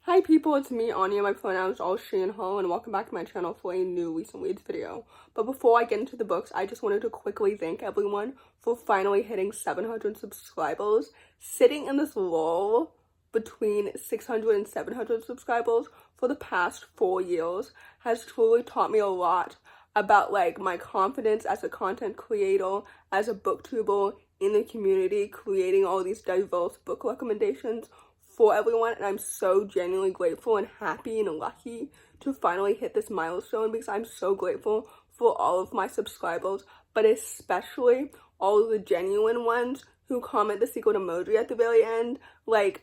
Hi people, it's me, Anja. My pronouns are she and her, and welcome back to my channel for a new recent reads video. But before I get into the books, I just wanted to quickly thank everyone for finally hitting 700 subscribers. Sitting in this lull between 600 and 700 subscribers for the past 4 years has truly taught me a lot about my confidence as a content creator, as a booktuber in the community, creating all these diverse book recommendations for everyone, and I'm so genuinely grateful and happy and lucky to finally hit this milestone because I'm so grateful for all of my subscribers, but especially all of the genuine ones who comment the secret emoji at the very end.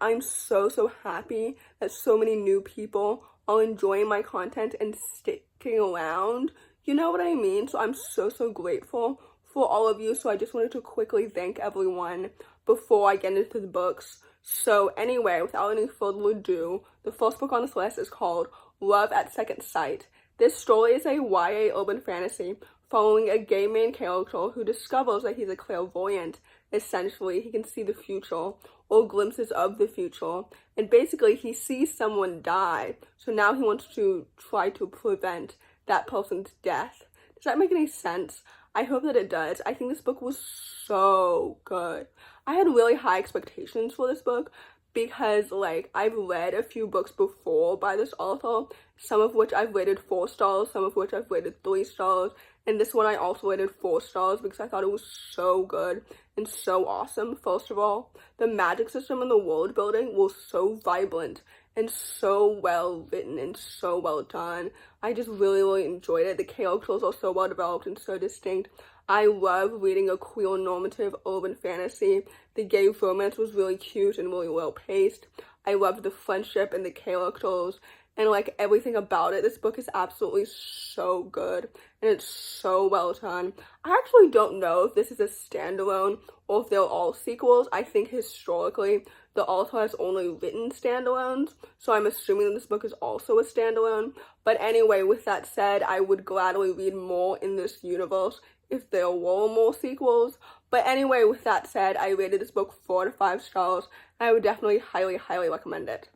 I'm so happy that so many new people are enjoying my content and sticking around. You know what I mean? So I'm so grateful for all of you. So I just wanted to quickly thank everyone before I get into the books. So anyway, without any further ado, the first book on this list is called Love at Second Sight. This story is a YA urban fantasy following a gay main character who discovers that he's a clairvoyant. Essentially, he can see the future or glimpses of the future, and basically he sees someone die, so now he wants to try to prevent that person's death. Does that make any sense? I hope that it does. I think this book was so good. I had really high expectations for this book because I've read a few books before by this author, some of which I've rated 4 stars, some of which I've rated 3 stars, and this one I also rated 4 stars because I thought it was so good and so awesome. First of all, the magic system and the world building was so vibrant and so well written and so well done. I just really enjoyed it. The characters are so well developed and so distinct. I love reading a queer normative urban fantasy. The gay romance was really cute and really well paced. I loved the friendship and the characters and everything about it. This book is absolutely so good and it's so well done. I actually don't know if this is a standalone or if they're all sequels. I think historically the author has only written standalones, so I'm assuming that this book is also a standalone. But anyway, with that said, I would gladly read more in this universe if there were more sequels. But anyway, with that said, I rated this book 4 out of 5 stars, and I would definitely highly recommend it.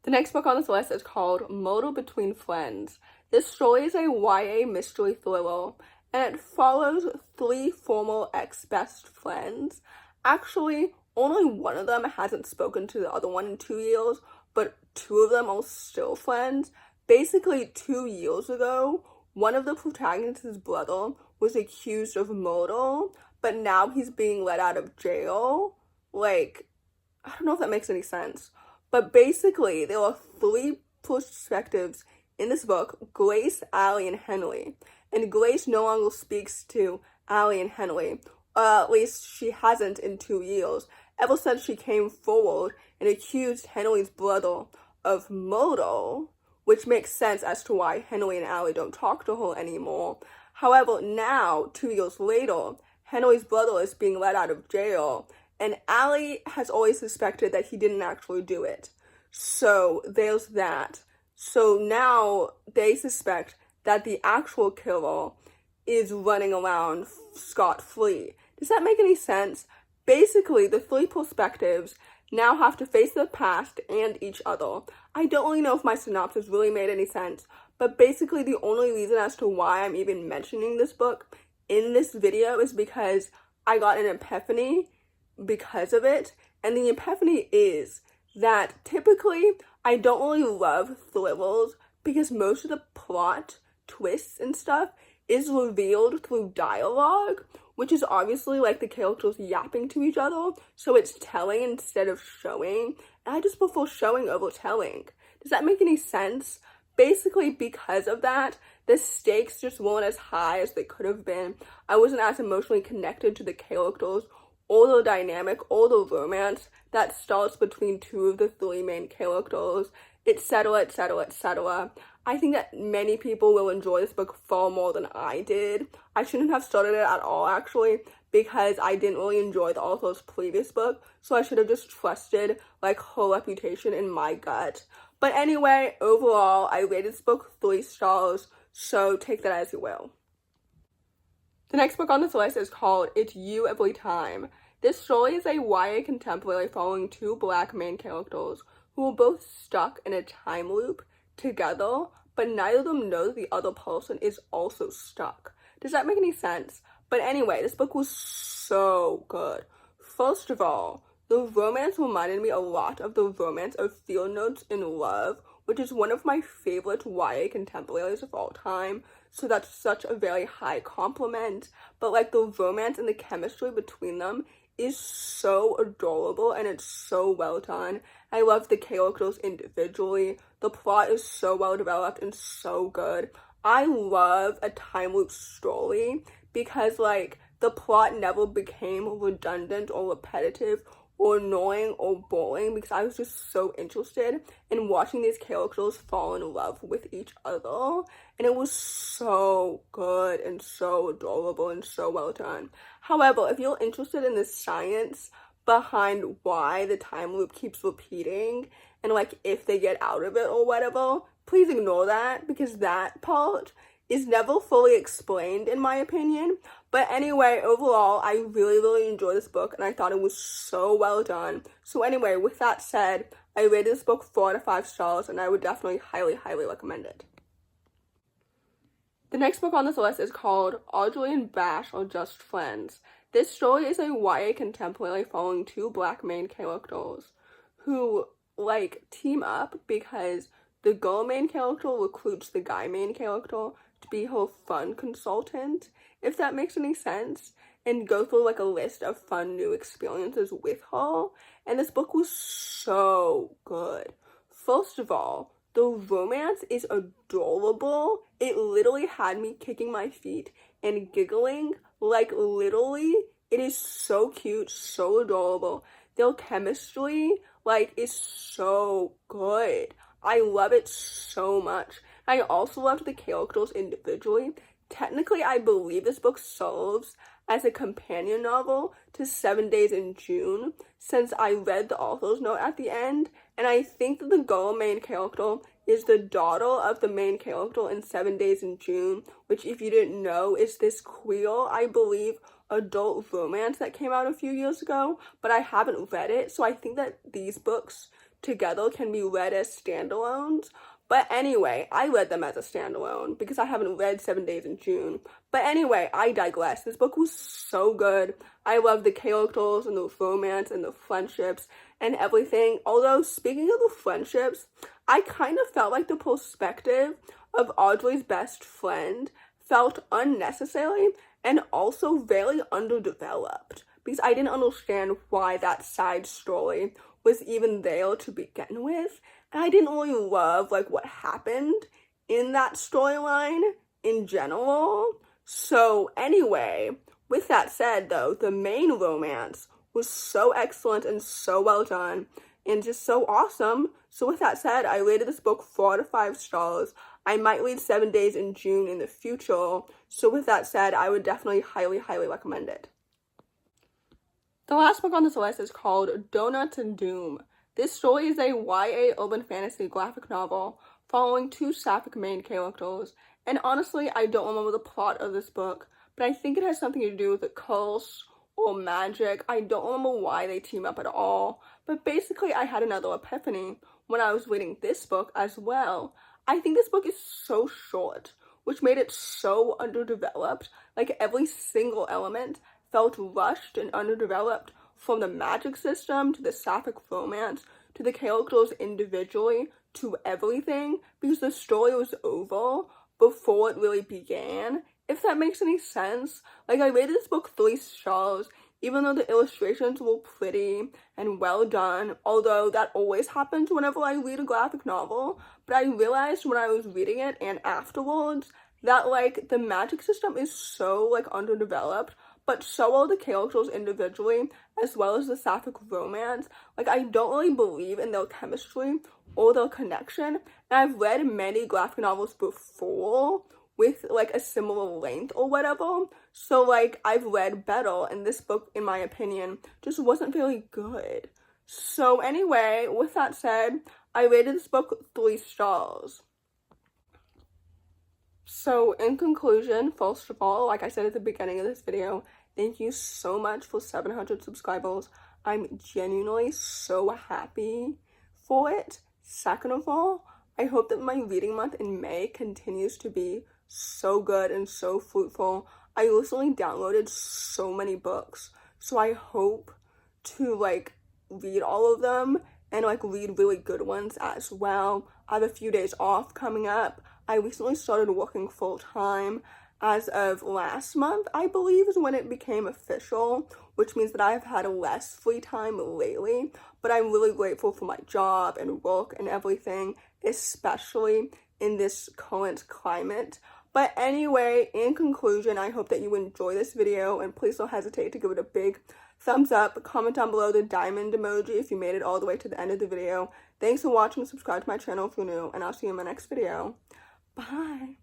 The next book on this list is called Murder Between Friends. This story is a YA mystery thriller, and it follows 3 former ex-best friends. Actually, only one of them hasn't spoken to the other one in 2 years, but 2 of them are still friends. Basically, 2 years ago, one of the protagonist's brother was accused of murder, but now he's being let out of jail. I don't know if that makes any sense. But basically, there are 3 perspectives in this book: Grace, Allie, and Henry. And Grace no longer speaks to Allie and Henry. At least she hasn't in 2 years, ever since she came forward and accused Henry's brother of murder, which makes sense as to why Henry and Allie don't talk to her anymore. However, now, 2 years later, Henry's brother is being let out of jail, and Allie has always suspected that he didn't actually do it. So there's that. So now they suspect that the actual killer is running around scot-free. Does that make any sense? Basically, the 3 perspectives now have to face the past and each other. I don't really know if my synopsis really made any sense, but basically the only reason as to why I'm even mentioning this book in this video is because I got an epiphany because of it, and the epiphany is that typically I don't really love thrillers because most of the plot twists and stuff is revealed through dialogue, which is obviously the characters yapping to each other, so it's telling instead of showing, and I just prefer showing over telling. Does that make any sense? Basically, because of that, the stakes just weren't as high as they could have been. I wasn't as emotionally connected to the characters or the dynamic or the romance that starts between 2 of the 3 main characters, etc. I think that many people will enjoy this book far more than I did. I shouldn't have started it at all, actually, because I didn't really enjoy the author's previous book, so I should have just trusted her reputation in my gut. But anyway, overall, I rated this book 3 stars, so take that as you will. The next book on this list is called It's You Every Time. This story is a YA contemporary following 2 black main characters who are both stuck in a time loop together, but neither of them know that the other person is also stuck. Does that make any sense? But anyway, this book was so good. First of all, the romance reminded me a lot of the romance of Field Notes in Love, which is one of my favorite YA contemporaries of all time. So that's such a very high compliment. But like the romance and the chemistry between them is so adorable and it's so well done. I love the characters individually. The plot is so well developed and so good. I love a time loop story because like the plot never became redundant or repetitive or annoying or boring, because I was just so interested in watching these characters fall in love with each other, and it was so good and so adorable and so well done. However, if you're interested in the science behind why the time loop keeps repeating and like if they get out of it or whatever, please ignore that, because that part is never fully explained in my opinion. But anyway, overall, I really enjoyed this book and I thought it was so well done. So anyway, with that said, I rated this book 4 out of 5 stars and I would definitely highly recommend it. The next book on this list is called Audre and Bash Are Just Friends. This story is a YA contemporary following 2 black main characters who like team up because the girl main character recruits the guy main character to be her fun consultant, if that makes any sense, and go through like a list of fun new experiences with her. And this book was so good. First of all, the romance is adorable. It literally had me kicking my feet and giggling. Like literally, it is so cute, so adorable. Their chemistry like is so good. I love it so much. I also loved the characters individually. Technically, I believe this book serves as a companion novel to 7 Days in June, since I read the author's note at the end, and I think that the girl main character is the daughter of the main character in 7 Days in June, which, if you didn't know, is this queer, I believe, adult romance that came out a few years ago, but I haven't read it, so I think that these books together can be read as standalones. But anyway, I read them as a standalone because I haven't read 7 Days in June. But anyway, I digress. This book was so good. I love the characters and the romance and the friendships and everything. Although, speaking of the friendships, I kind of felt like the perspective of Audrey's best friend felt unnecessary and also very underdeveloped, because I didn't understand why that side story was even there to begin with. And I didn't really love like what happened in that storyline in general. So anyway, with that said though, the main romance was so excellent and so well done and just so awesome. So with that said, I rated this book 4 out of 5 stars. I might read 7 Days in June in the future. So with that said, I would definitely highly recommend it. The last book on this list is called Doughnuts and Doom. This story is a YA urban fantasy graphic novel following 2 sapphic main characters, and honestly, I don't remember the plot of this book, but I think it has something to do with a curse or magic. I don't remember why they team up at all, but basically I had another epiphany when I was reading this book as well. I think this book is so short, which made it so underdeveloped. Like every single element felt rushed and underdeveloped, from the magic system to the sapphic romance to the characters individually to everything, because the story was over before it really began, if that makes any sense. Like I rated this book 3 stars, even though the illustrations were pretty and well done, although that always happens whenever I read a graphic novel. But I realized when I was reading it and afterwards that like the magic system is so like underdeveloped, but so are the characters individually, as well as the sapphic romance. Like, I don't really believe in their chemistry or their connection. And I've read many graphic novels before with, like, a similar length or whatever. So, like, I've read better, and this book, in my opinion, just wasn't very good. So, anyway, with that said, I rated this book 3 stars. So, in conclusion, first of all, like I said at the beginning of this video, thank you so much for 700 subscribers. I'm genuinely so happy for it. Second of all, I hope that my reading month in May continues to be so good and so fruitful. I recently downloaded so many books, so I hope to like read all of them and like read really good ones as well. I have a few days off coming up. I recently started working full-time as of last month, I believe, is when it became official, which means that I've had less free time lately, but I'm really grateful for my job and work and everything, especially in this current climate. But anyway, in conclusion, I hope that you enjoy this video, and please don't hesitate to give it a big thumbs up. Comment down below the diamond emoji if you made it all the way to the end of the video. Thanks for watching. Subscribe to my channel if you're new, and I'll see you in my next video. Bye!